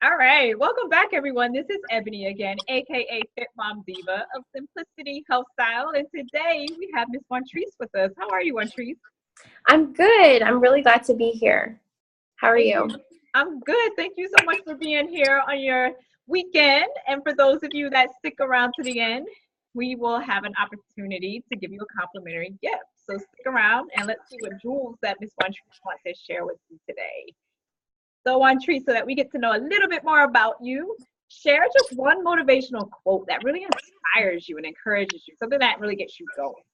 All right, welcome back, everyone. This is Ebony again, a.k.a. Fit Mom Diva of Simplicity Health Style. And today we have Miss Juantrice with us. How are you, Juantrice? I'm good. I'm really glad to be here. How are Thank you? you. I'm good. Thank you so much for being here on your weekend. And for those of you that stick around to the end, we will have an opportunity to give you a complimentary gift. So stick around and let's see what jewels that Miss Juantrice wants to share with you today. So, Juantrice, so that we get to know a little bit more about you, share just one motivational quote that really inspires you and encourages you, something that really gets you going.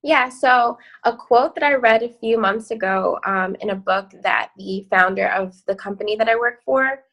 Yeah, so a quote that I read a few months ago in a book that the founder of the company that I work for,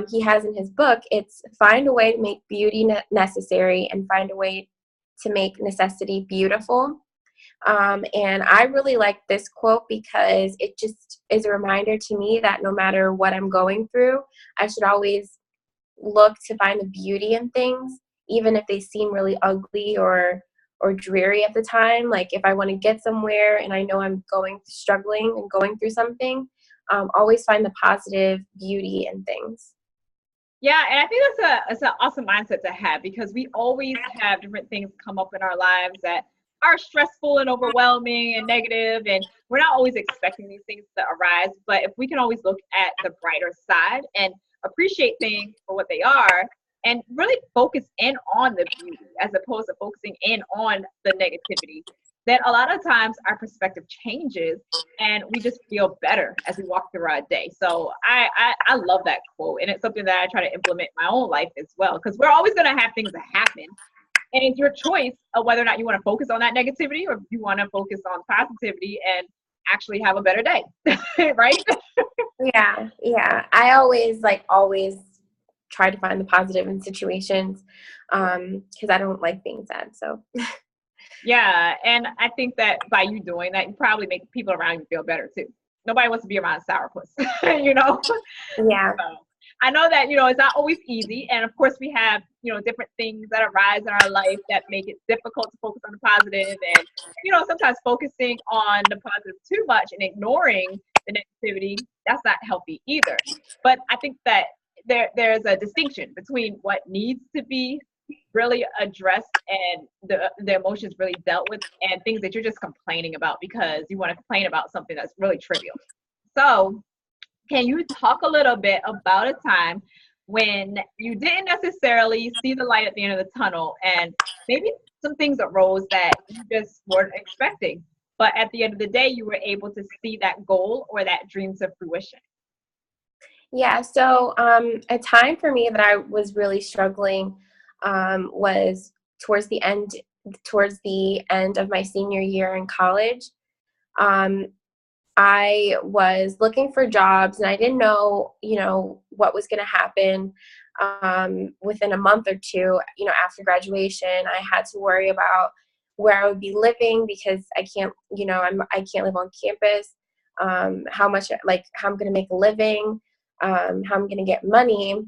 he has in his book, it's find a way to make beauty necessary and find a way to make necessity beautiful. And I really like this quote because it just is a reminder to me that no matter what I'm going through, I should always look to find the beauty in things, even if they seem really ugly or dreary at the time. Like if I want to get somewhere and I know I'm struggling and going through something, always find the positive beauty in things. Yeah, and I think that's an awesome mindset to have because we always have different things come up in our lives that are stressful and overwhelming and negative, and we're not always expecting these things to arise. But if we can always look at the brighter side and appreciate things for what they are, and really focus in on the beauty as opposed to focusing in on the negativity, then a lot of times our perspective changes and we just feel better as we walk through our day. So I love that quote, and it's something that I try to implement in my own life as well, because we're always going to have things that happen, and it's your choice of whether or not you want to focus on that negativity or if you want to focus on positivity and actually have a better day. Right? Yeah. I always try to find the positive in situations because I don't like being sad. So Yeah, and I think that by you doing that, you probably make people around you feel better too. Nobody wants to be around sourpuss, you know. yeah. So I know that, it's not always easy. And of course, we have, different things that arise in our life that make it difficult to focus on the positive. And, sometimes focusing on the positive too much and ignoring the negativity, that's not healthy either. But I think that there's a distinction between what needs to be really addressed and the emotions really dealt with, and things that you're just complaining about because you want to complain about something that's really trivial. So can you talk a little bit about a time when you didn't necessarily see the light at the end of the tunnel and maybe some things arose that you just weren't expecting, but at the end of the day, you were able to see that goal or that dream to fruition? Yeah, so a time for me that I was really struggling was towards the end towards the end of my senior year in college. Um, I was looking for jobs and I didn't know, what was going to happen within a month or two, after graduation. I had to worry about where I would be living because I can't, I can't live on campus. How much, like, how I'm going to make a living, how I'm going to get money.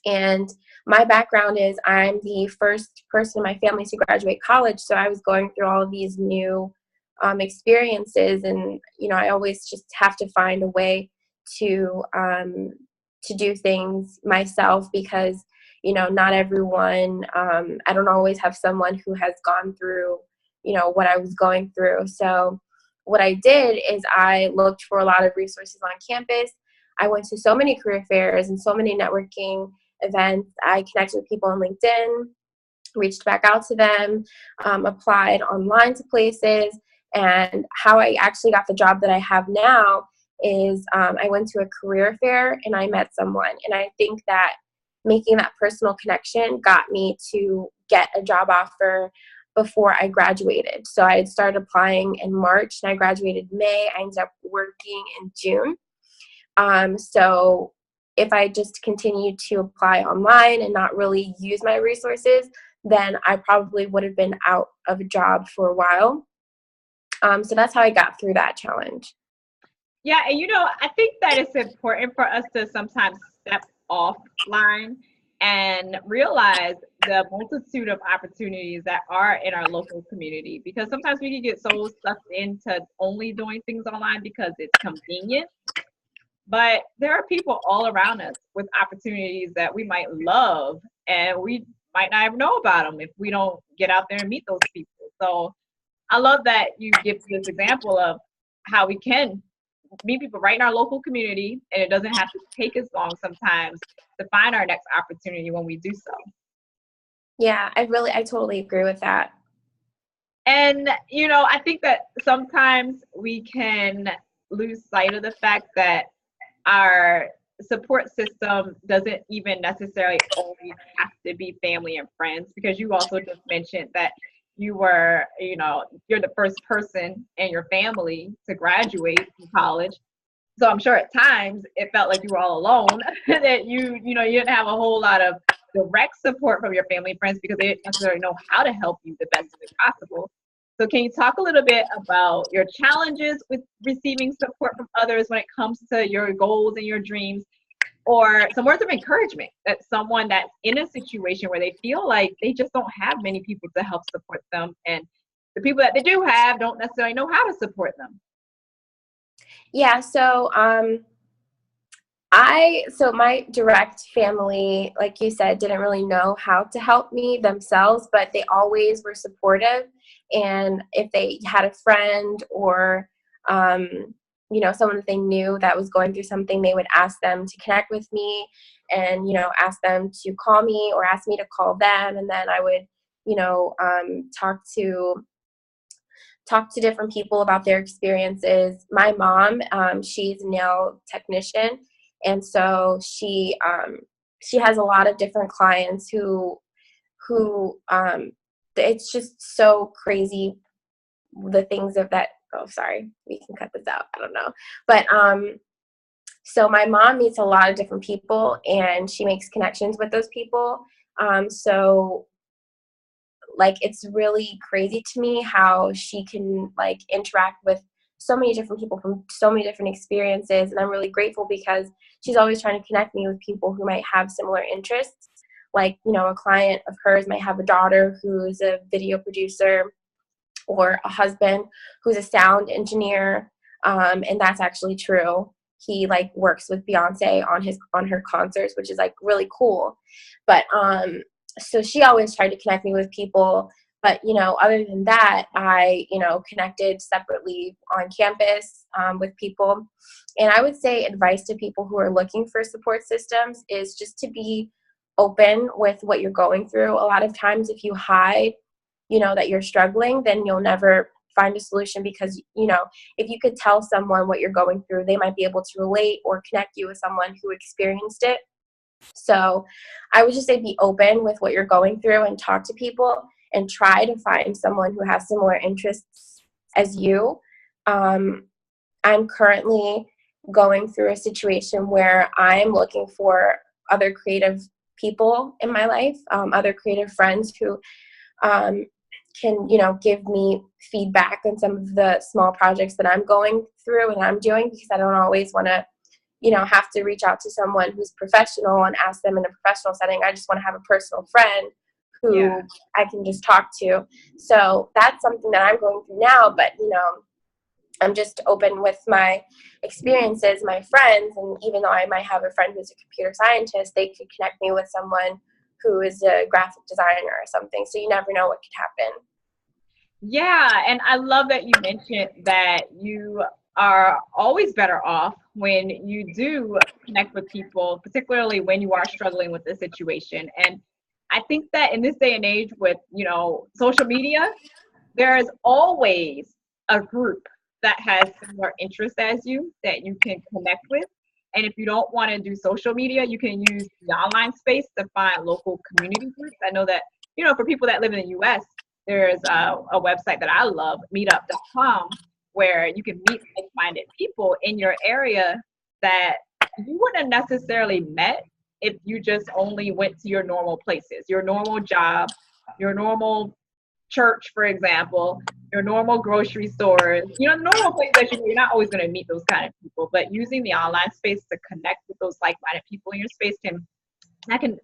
And my background is I'm the first person in my family to graduate college. So I was going through all of these new experiences, and I always just have to find a way to do things myself because not everyone. I don't always have someone who has gone through what I was going through. So what I did is I looked for a lot of resources on campus. I went to so many career fairs and so many networking events. I connected with people on LinkedIn, reached back out to them, applied online to places. And how I actually got the job that I have now is I went to a career fair and I met someone. And I think that making that personal connection got me to get a job offer before I graduated. So I had started applying in March and I graduated May. I ended up working in June. So if I just continued to apply online and not really use my resources, then I probably would have been out of a job for a while. So that's how I got through that challenge. Yeah, and I think that it's important for us to sometimes step offline and realize the multitude of opportunities that are in our local community, because sometimes we can get so sucked into only doing things online because it's convenient. But there are people all around us with opportunities that we might love, and we might not even know about them if we don't get out there and meet those people. So I love that you give this example of how we can meet people right in our local community, and it doesn't have to take as long sometimes to find our next opportunity when we do so. Yeah, I totally agree with that. And, you know, I think that sometimes we can lose sight of the fact that our support system doesn't even necessarily always have to be family and friends, because you also just mentioned that you were, you know, you're the first person in your family to graduate from college. So I'm sure at times it felt like you were all alone, that you know, you didn't have a whole lot of direct support from your family and friends because they didn't necessarily know how to help you the best way possible. So can you talk a little bit about your challenges with receiving support from others when it comes to your goals and your dreams, or some words of encouragement that someone that's in a situation where they feel like they just don't have many people to help support them, and the people that they do have don't necessarily know how to support them? Yeah, so so my direct family, like you said, didn't really know how to help me themselves, but they always were supportive. And if they had a friend or you know, someone that they knew that was going through something, they would ask them to connect with me, and you know, ask them to call me or ask me to call them, and then I would, you know, talk to different people about their experiences. My mom, she's a nail technician, and so she has a lot of different clients who it's just so crazy the things of that. Oh, sorry, we can cut this out. I don't know, but so my mom meets a lot of different people, and she makes connections with those people. So like, it's really crazy to me how she can like interact with so many different people from so many different experiences, and I'm really grateful because she's always trying to connect me with people who might have similar interests. Like, you know, a client of hers might have a daughter who's a video producer, or a husband who's a sound engineer, and that's actually true. He like works with Beyonce on her concerts, which is like really cool. But so she always tried to connect me with people. But, you know, other than that, I, you know, connected separately on campus with people. And I would say advice to people who are looking for support systems is just to be open with what you're going through. A lot of times if you hide, you know, that you're struggling, then you'll never find a solution, because, you know, if you could tell someone what you're going through, they might be able to relate or connect you with someone who experienced it. So I would just say be open with what you're going through and talk to people and try to find someone who has similar interests as you. I'm currently going through a situation where I'm looking for other creative people in my life, other creative friends who can, you know, give me feedback on some of the small projects that I'm going through and I'm doing, because I don't always want to, you know, have to reach out to someone who's professional and ask them in a professional setting. I just want to have a personal friend who I can just talk to. So that's something that I'm going through now, but, you know, I'm just open with my experiences, my friends, and even though I might have a friend who's a computer scientist, they could connect me with someone who is a graphic designer or something. So you never know what could happen. Yeah, and I love that you mentioned that you are always better off when you do connect with people, particularly when you are struggling with the situation. And I think that in this day and age with, you know, social media, there is always a group that has similar interests as you that you can connect with. And if you don't want to do social media, you can use the online space to find local community groups. I know that, you know, for people that live in the US, there's a website that I love, meetup.com, where you can meet like-minded people in your area that you wouldn't have necessarily met if you just only went to your normal places, your normal job, your normal church, for example, your normal grocery stores, you know, the normal places that you're not always going to meet those kind of people. But using the online space to connect with those like-minded people in your space can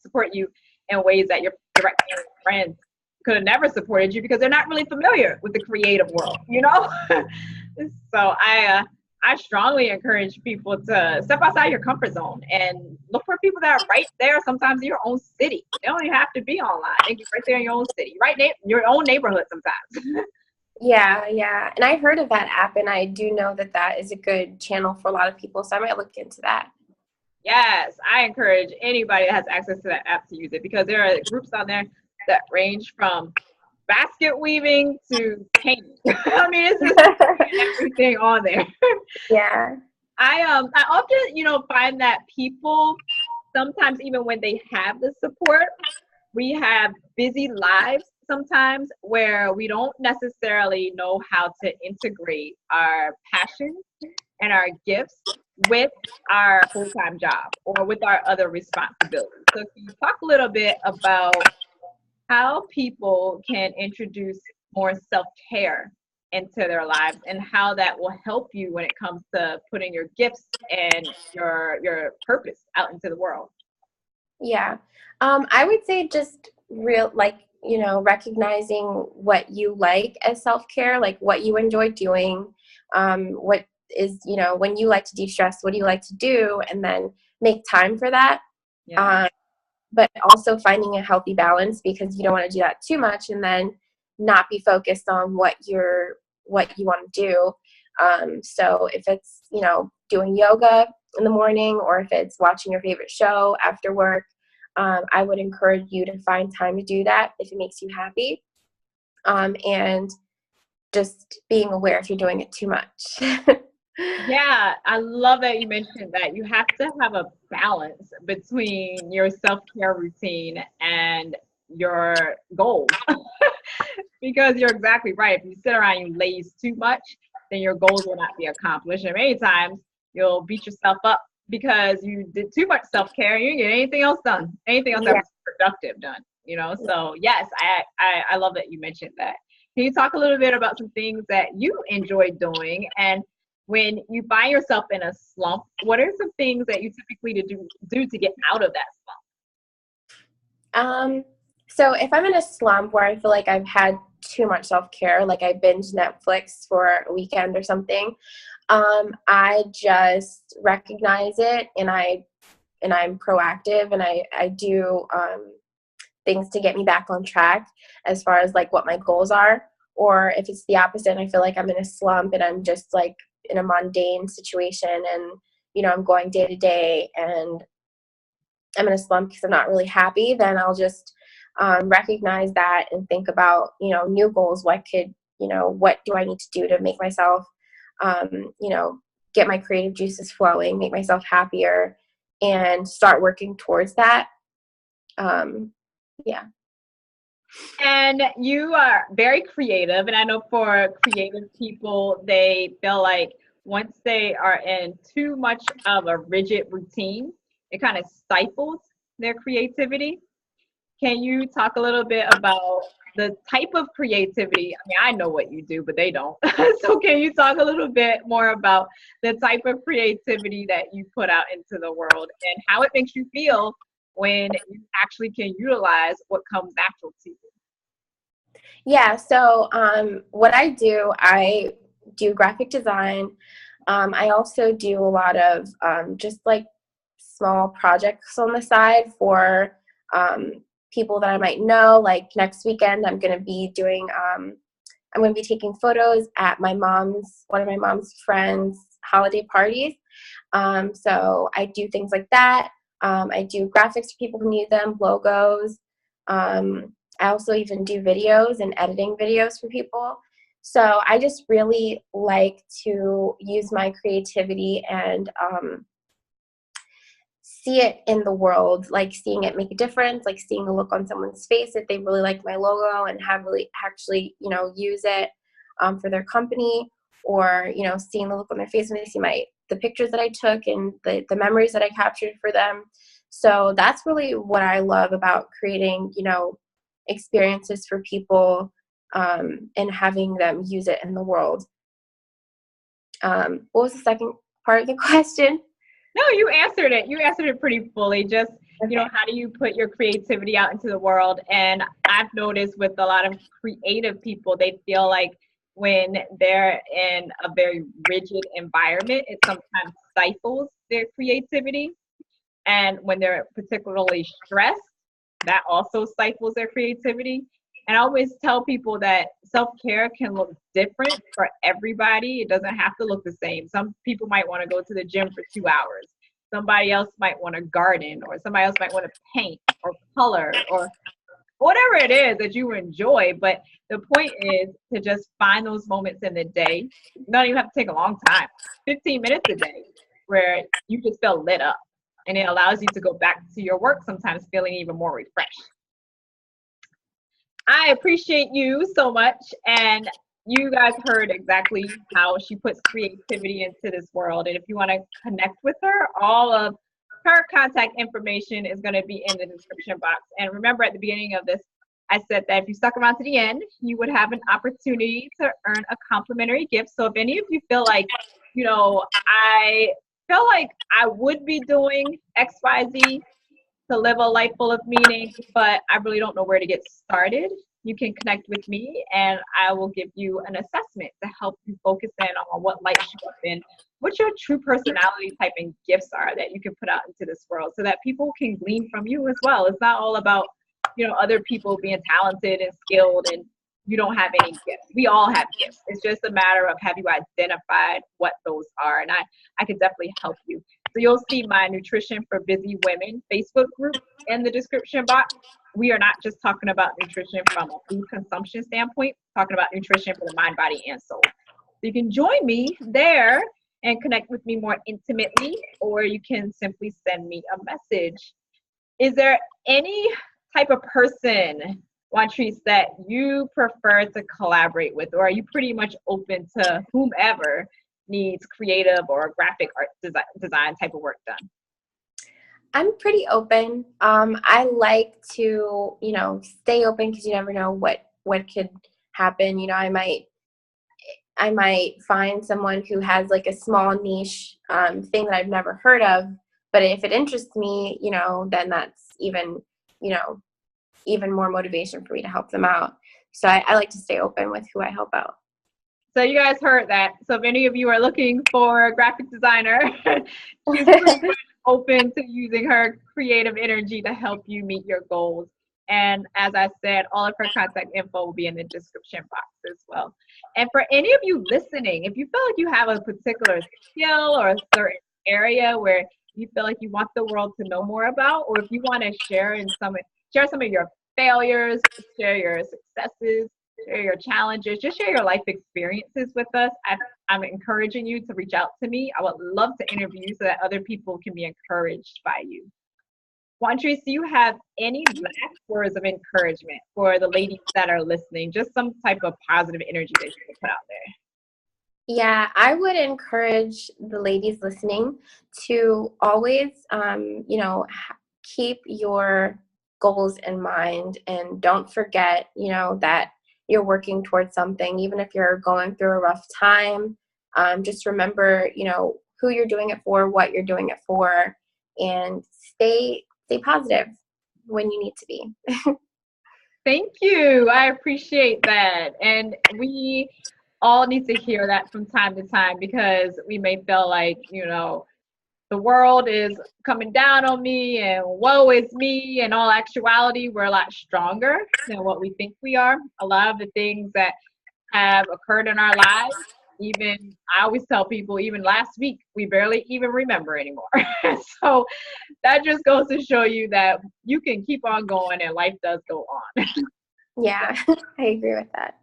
support you in ways that your direct friends could have never supported you, because they're not really familiar with the creative world, you know. So I I strongly encourage people to step outside your comfort zone and look for people that are right there, sometimes in your own city. They don't even have to be online. They can be right there in your own city, your own neighborhood sometimes. Yeah, yeah. And I heard of that app, and I do know that that is a good channel for a lot of people, so I might look into that. Yes, I encourage anybody that has access to that app to use it, because there are groups on there that range from basket weaving to painting. I mean, it's just everything on there. Yeah. I often, find that people sometimes, even when they have the support, we have busy lives sometimes where we don't necessarily know how to integrate our passions and our gifts with our full-time job or with our other responsibilities. So can you talk a little bit about how people can introduce more self-care into their lives and how that will help you when it comes to putting your gifts and your purpose out into the world? Yeah. I would say just recognizing what you like as self-care, like what you enjoy doing, what is, when you like to de-stress, what do you like to do, and then make time for that. Yeah. But also finding a healthy balance, because you don't want to do that too much and then not be focused on what you want to do. So if it's, doing yoga in the morning, or if it's watching your favorite show after work, I would encourage you to find time to do that if it makes you happy. And just being aware if you're doing it too much. Yeah, I love that you mentioned that. You have to have a balance between your self-care routine and your goals. Because you're exactly right. If you sit around and you laze too much, then your goals will not be accomplished. And many times you'll beat yourself up because you did too much self-care and you didn't get anything else done, anything else that Yeah. was productive done. So yes, I love that you mentioned that. Can you talk a little bit about some things that you enjoy doing? And when you find yourself in a slump, what are some things that you typically do to get out of that slump? So if I'm in a slump where I feel like I've had too much self-care, like I binge Netflix for a weekend or something, I just recognize it, and I'm proactive, and I do things to get me back on track as far as like what my goals are. Or if it's the opposite, I feel like I'm in a slump and I'm just like in a mundane situation, and I'm going day to day and I'm in a slump because I'm not really happy, then I'll just recognize that and think about new goals. What do I need to do to make myself get my creative juices flowing, make myself happier, and start working towards that. Yeah. And you are very creative. And I know for creative people, they feel like once they are in too much of a rigid routine, it kind of stifles their creativity. Can you talk a little bit about the type of creativity? I mean, I know what you do, but they don't. So can you talk a little bit more about the type of creativity that you put out into the world and how it makes you feel when you actually can utilize what comes natural to you? Yeah. So what I do graphic design. I also do a lot of just like small projects on the side for people that I might know. Like next weekend, I'm going to be taking photos at one of my mom's friends' holiday parties. So I do things like that. I do graphics for people who need them, logos. I also even do videos and editing videos for people. So I just really like to use my creativity and see it in the world, like seeing it make a difference, like seeing a look on someone's face if they really like my logo and have really actually, use it for their company, or, seeing the look on their face when they see the pictures that I took and the memories that I captured for them. So that's really what I love about creating, experiences for people and having them use it in the world. What was the second part of the question? No, you answered it. You answered it pretty fully. Just, how do you put your creativity out into the world? And I've noticed with a lot of creative people, they feel like when they're in a very rigid environment, it sometimes stifles their creativity. And when they're particularly stressed, that also stifles their creativity. And I always tell people that self-care can look different for everybody. It doesn't have to look the same. Some people might want to go to the gym for 2 hours. Somebody else might want to garden, or somebody else might want to paint or color or whatever it is that you enjoy. But the point is to just find those moments in the day. You don't even have to take a long time, 15 minutes a day, where you just feel lit up. And it allows you to go back to your work sometimes feeling even more refreshed. I appreciate you so much. And you guys heard exactly how she puts creativity into this world. And if you want to connect with her, all of her contact information is going to be in the description box. And remember, at the beginning of this, I said that if you stuck around to the end, you would have an opportunity to earn a complimentary gift. So if any of you feel like, I feel like I would be doing XYZ to live a life full of meaning, but I really don't know where to get started, you can connect with me and I will give you an assessment to help you focus in on what lights you up in, what your true personality type and gifts are that you can put out into this world so that people can glean from you as well. It's not all about, other people being talented and skilled and you don't have any gifts. We all have gifts. It's just a matter of have you identified what those are. And I can definitely help you. So you'll see my Nutrition for Busy Women Facebook group in the description box. We are not just talking about nutrition from a food consumption standpoint, talking about nutrition for the mind, body, and soul. So you can join me there and connect with me more intimately, or you can simply send me a message. Is there any type of person, Juantrice, that you prefer to collaborate with, or are you pretty much open to whomever needs creative or graphic art design type of work done? I'm pretty open. I like to, stay open because you never know what could happen. I might find someone who has like a small niche thing that I've never heard of, but if it interests me, then that's even more motivation for me to help them out. So I like to stay open with who I help out. So you guys heard that. So if any of you are looking for a graphic designer, she's pretty much open to using her creative energy to help you meet your goals. And as I said, all of her contact info will be in the description box as well. And for any of you listening, if you feel like you have a particular skill or a certain area where you feel like you want the world to know more about, or if you want to share some of your failures, share your successes, share your challenges, just share your life experiences with us, I'm encouraging you to reach out to me. I would love to interview you so that other people can be encouraged by you. Juantrice, do you have any last words of encouragement for the ladies that are listening? Just some type of positive energy that you can put out there. Yeah, I would encourage the ladies listening to always, keep your goals in mind and don't forget, that you're working towards something. Even if you're going through a rough time, just remember, who you're doing it for, what you're doing it for, and stay positive when you need to be. Thank you. I appreciate that. And we all need to hear that from time to time because we may feel like, the world is coming down on me and woe is me. In all actuality, we're a lot stronger than what we think we are. A lot of the things that have occurred in our lives, even I always tell people, even last week, we barely even remember anymore. So that just goes to show you that you can keep on going and life does go on. Yeah, I agree with that.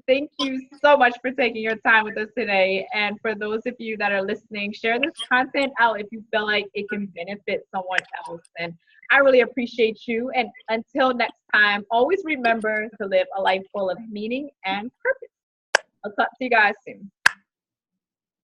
Thank you so much for taking your time with us today. And for those of you that are listening, share this content out if you feel like it can benefit someone else. And I really appreciate you. And until next time, always remember to live a life full of meaning and purpose. I'll talk to you guys soon.